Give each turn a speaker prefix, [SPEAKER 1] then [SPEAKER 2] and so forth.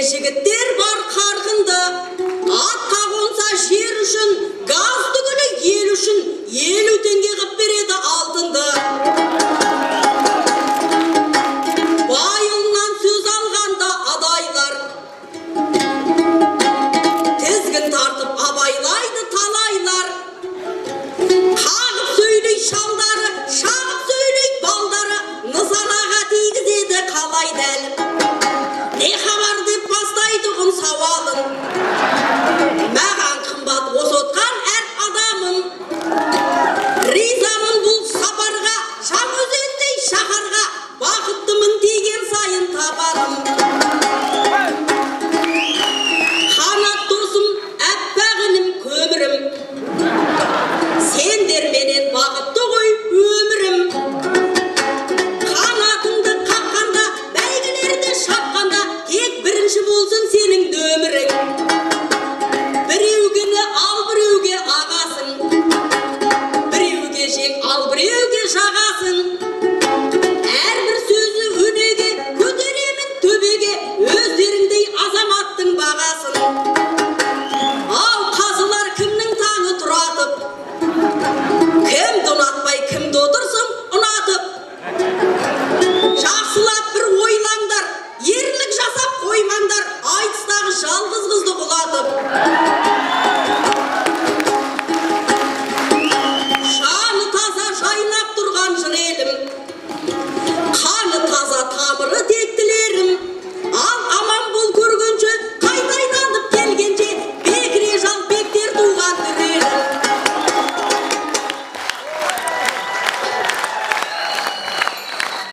[SPEAKER 1] жігіттер бар қарқынды, атқа қонса жер үшін, газ түгілі ел үшін, 50 теңге қып береді алтынды. Байылынан сөз алғанда адайлар, тізгін тартып абайлайды талайлар. Қағып сөйлей шалдары, шағып сөйлей балдары, нысанаға тигізеді қалай дәл. Не хабар деп бастайды ғын сауалын, маған қымбат осотқан әр адамын. Ризамын бұл сапарға, Жаңаөзендей шаһарға, бақыттымын деген сайын табарым.